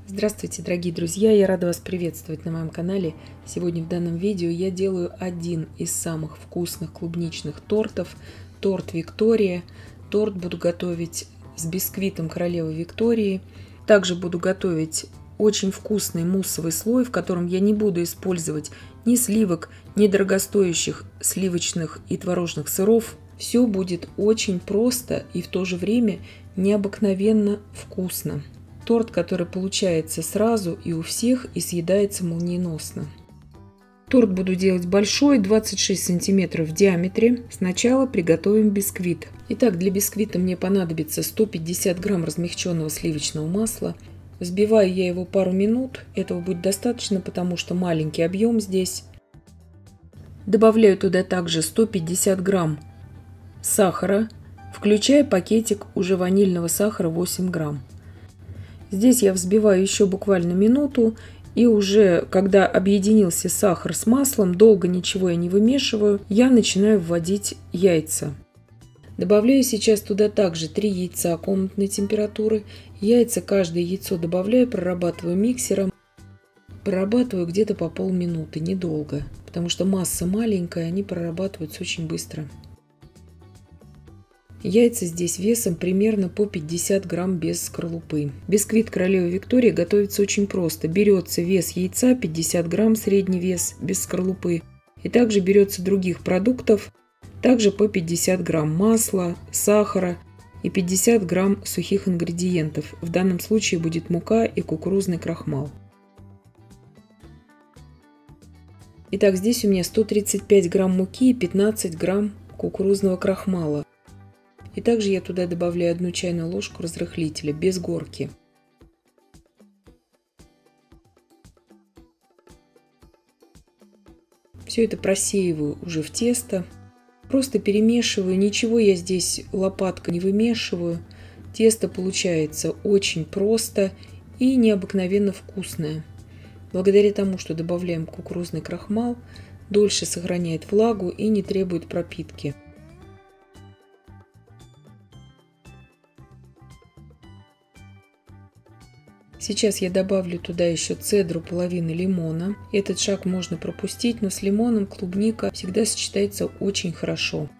Здравствуйте, дорогие друзья! Я рада вас приветствовать на моем канале. Сегодня в данном видео я делаю один из самых вкусных клубничных тортов. Торт Виктория. Торт буду готовить с бисквитом королевы Виктории. Также буду готовить очень вкусный муссовый слой, в котором я не буду использовать ни сливок, ни дорогостоящих сливочных и творожных сыров. Все будет очень просто и в то же время необыкновенно вкусно. Торт, который получается сразу и у всех, и съедается молниеносно. Торт буду делать большой, 26 сантиметров в диаметре. Сначала приготовим бисквит. Итак, для бисквита мне понадобится 150 грамм размягченного сливочного масла. Взбиваю я его пару минут. Этого будет достаточно, потому что маленький объем здесь. Добавляю туда также 150 грамм сахара, включая пакетик уже ванильного сахара 8 грамм. Здесь я взбиваю еще буквально минуту, и уже когда объединился сахар с маслом, долго ничего я не вымешиваю, я начинаю вводить яйца. Добавляю сейчас туда также 3 яйца комнатной температуры. Яйца, каждое яйцо добавляю, прорабатываю миксером. Прорабатываю где-то по полминуты, недолго, потому что масса маленькая, они прорабатываются очень быстро. Яйца здесь весом примерно по 50 грамм без скорлупы. Бисквит королевы Виктории готовится очень просто. Берется вес яйца 50 грамм, средний вес без скорлупы. И также берется других продуктов, также по 50 грамм масла, сахара и 50 грамм сухих ингредиентов. В данном случае будет мука и кукурузный крахмал. Итак, здесь у меня 135 грамм муки и 15 грамм кукурузного крахмала. И также я туда добавляю 1 чайную ложку разрыхлителя без горки. Все это просеиваю уже в тесто. Просто перемешиваю. Ничего я здесь лопаткой не вымешиваю. Тесто получается очень просто и необыкновенно вкусное. Благодаря тому, что добавляем кукурузный крахмал, дольше сохраняет влагу и не требует пропитки. Сейчас я добавлю туда еще цедру половины лимона. Этот шаг можно пропустить, но с лимоном клубника всегда сочетается очень хорошо.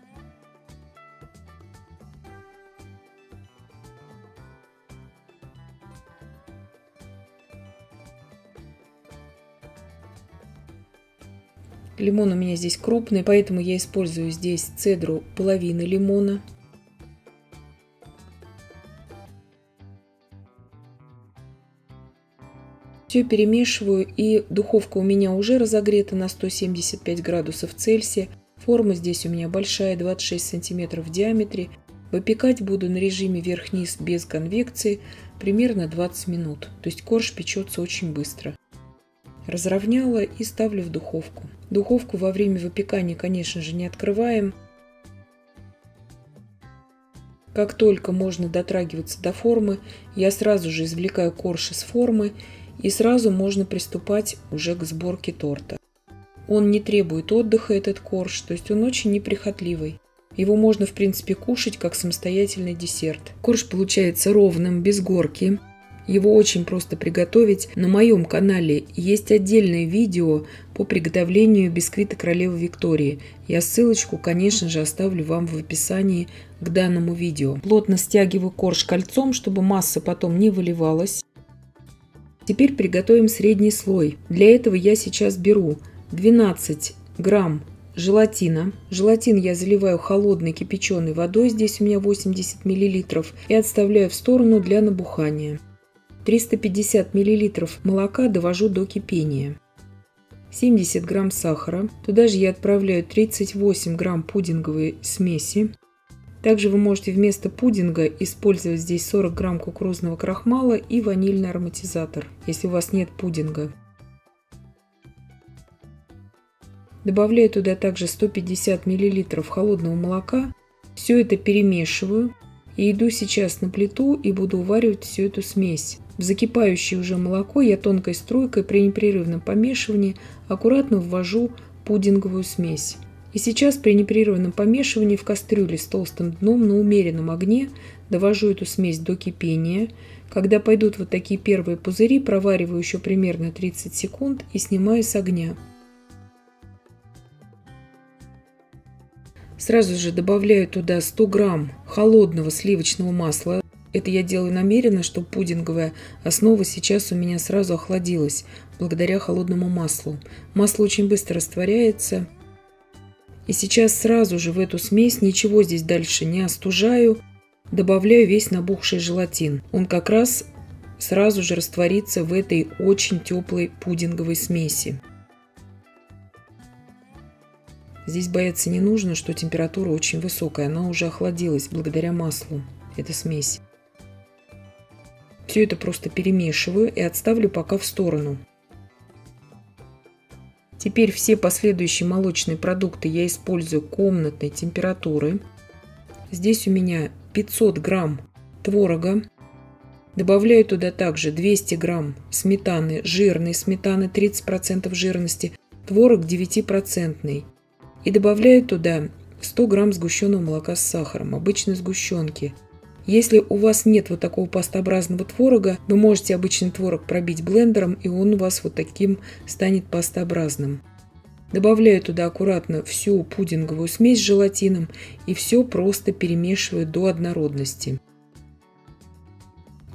Лимон у меня здесь крупный, поэтому я использую здесь цедру половины лимона. Все перемешиваю, и духовка у меня уже разогрета на 175 градусов Цельсия. Форма здесь у меня большая, 26 сантиметров в диаметре. Выпекать буду на режиме вверх-вниз без конвекции примерно 20 минут. То есть корж печется очень быстро. Разровняла и ставлю в духовку. Духовку во время выпекания, конечно же, не открываем. Как только можно дотрагиваться до формы, я сразу же извлекаю корж из формы. И сразу можно приступать уже к сборке торта. Он не требует отдыха, этот корж, то есть он очень неприхотливый. Его можно, в принципе, кушать как самостоятельный десерт. Корж получается ровным, без горки. Его очень просто приготовить. На моем канале есть отдельное видео по приготовлению бисквита королевы Виктории. Я ссылочку, конечно же, оставлю вам в описании к данному видео. Плотно стягиваю корж кольцом, чтобы масса потом не выливалась. Теперь приготовим средний слой. Для этого я сейчас беру 12 грамм желатина. Желатин я заливаю холодной кипяченой водой, здесь у меня 80 мл, и отставляю в сторону для набухания. 350 мл молока довожу до кипения. 70 грамм сахара. Туда же я отправляю 38 грамм пудинговой смеси. Также вы можете вместо пудинга использовать здесь 40 грамм кукурузного крахмала и ванильный ароматизатор, если у вас нет пудинга. Добавляю туда также 150 мл холодного молока. Все это перемешиваю и иду сейчас на плиту и буду уваривать всю эту смесь. В закипающее уже молоко я тонкой струйкой при непрерывном помешивании аккуратно ввожу пудинговую смесь. И сейчас при непрерывном помешивании в кастрюле с толстым дном на умеренном огне довожу эту смесь до кипения. Когда пойдут вот такие первые пузыри, провариваю еще примерно 30 секунд и снимаю с огня. Сразу же добавляю туда 100 грамм холодного сливочного масла. Это я делаю намеренно, чтобы пудинговая основа сейчас у меня сразу охладилась, благодаря холодному маслу. Масло очень быстро растворяется. И сейчас сразу же в эту смесь, ничего здесь дальше не остужаю, добавляю весь набухший желатин. Он как раз сразу же растворится в этой очень теплой пудинговой смеси. Здесь бояться не нужно, что температура очень высокая. Она уже охладилась благодаря маслу, эта смесь. Все это просто перемешиваю и отставлю пока в сторону. Теперь все последующие молочные продукты я использую комнатной температуры. Здесь у меня 500 грамм творога. Добавляю туда также 200 грамм сметаны, жирной сметаны, 30% жирности, творог 9%. И добавляю туда 100 грамм сгущенного молока с сахаром, обычной сгущенки. Если у вас нет вот такого пастообразного творога, вы можете обычный творог пробить блендером, и он у вас вот таким станет пастообразным. Добавляю туда аккуратно всю пудинговую смесь с желатином и все просто перемешиваю до однородности.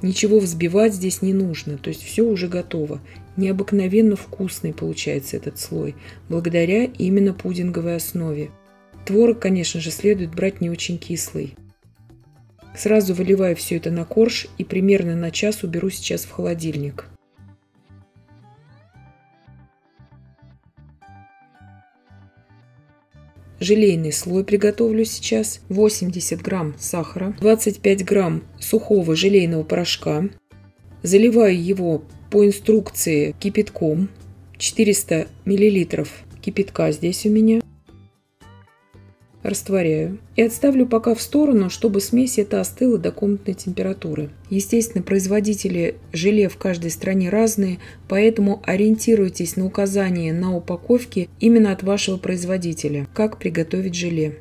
Ничего взбивать здесь не нужно, то есть все уже готово. Необыкновенно вкусный получается этот слой, благодаря именно пудинговой основе. Творог, конечно же, следует брать не очень кислый. Сразу выливаю все это на корж и примерно на час уберу сейчас в холодильник. Желейный слой приготовлю сейчас. 80 грамм сахара, 25 грамм сухого желейного порошка. Заливаю его по инструкции кипятком. 400 миллилитров кипятка здесь у меня. Растворяю и отставлю пока в сторону, чтобы смесь эта остыла до комнатной температуры. Естественно, производители желе в каждой стране разные, поэтому ориентируйтесь на указания на упаковке именно от вашего производителя, как приготовить желе.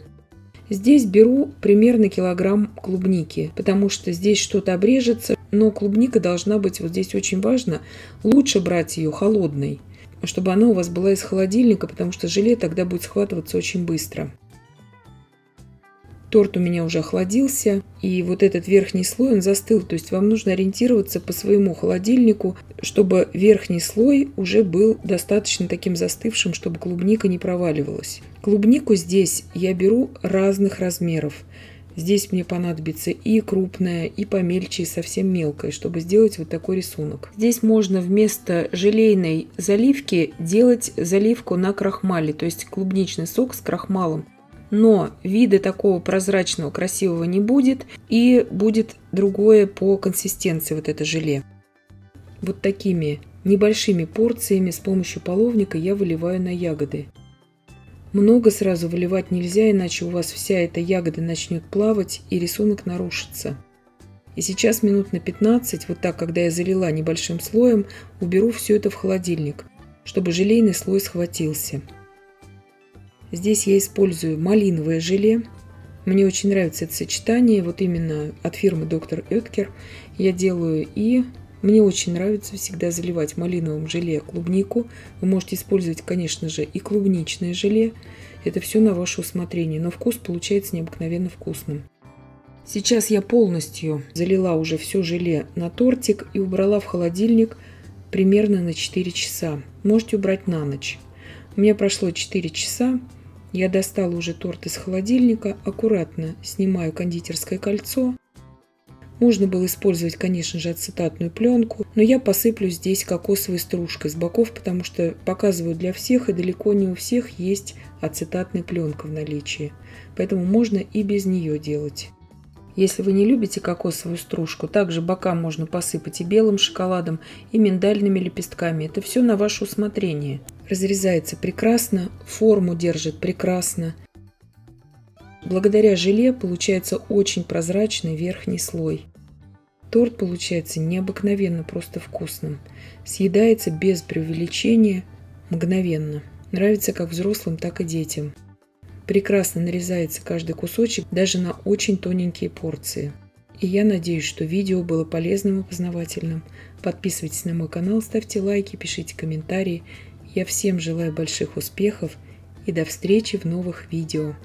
Здесь беру примерно килограмм клубники, потому что здесь что-то обрежется, но клубника должна быть, вот здесь очень важно, лучше брать ее холодной, чтобы она у вас была из холодильника, потому что желе тогда будет схватываться очень быстро. Торт у меня уже охладился, и вот этот верхний слой, он застыл. То есть вам нужно ориентироваться по своему холодильнику, чтобы верхний слой уже был достаточно таким застывшим, чтобы клубника не проваливалась. Клубнику здесь я беру разных размеров. Здесь мне понадобится и крупная, и помельче, и совсем мелкая, чтобы сделать вот такой рисунок. Здесь можно вместо желейной заливки делать заливку на крахмале, то есть клубничный сок с крахмалом. Но вида такого прозрачного, красивого не будет, и будет другое по консистенции вот это желе. Вот такими небольшими порциями с помощью половника я выливаю на ягоды. Много сразу выливать нельзя, иначе у вас вся эта ягода начнет плавать и рисунок нарушится. И сейчас минут на 15, вот так, когда я залила небольшим слоем, уберу все это в холодильник, чтобы желейный слой схватился. Здесь я использую малиновое желе. Мне очень нравится это сочетание, вот именно от фирмы Доктор Оэткер я делаю. И мне очень нравится всегда заливать малиновым желе клубнику. Вы можете использовать, конечно же, и клубничное желе. Это все на ваше усмотрение, но вкус получается необыкновенно вкусным. Сейчас я полностью залила уже все желе на тортик и убрала в холодильник примерно на 4 часа. Можете убрать на ночь. У меня прошло 4 часа. Я достала уже торт из холодильника, аккуратно снимаю кондитерское кольцо. Можно было использовать, конечно же, ацетатную пленку, но я посыплю здесь кокосовой стружкой с боков, потому что показываю для всех, и далеко не у всех есть ацетатная пленка в наличии. Поэтому можно и без нее делать. Если вы не любите кокосовую стружку, также бока можно посыпать и белым шоколадом, и миндальными лепестками. Это все на ваше усмотрение. Разрезается прекрасно, форму держит прекрасно. Благодаря желе получается очень прозрачный верхний слой. Торт получается необыкновенно просто вкусным. Съедается без преувеличения, мгновенно. Нравится как взрослым, так и детям. Прекрасно нарезается каждый кусочек, даже на очень тоненькие порции. И я надеюсь, что видео было полезным и познавательным. Подписывайтесь на мой канал, ставьте лайки, пишите комментарии. Я всем желаю больших успехов и до встречи в новых видео.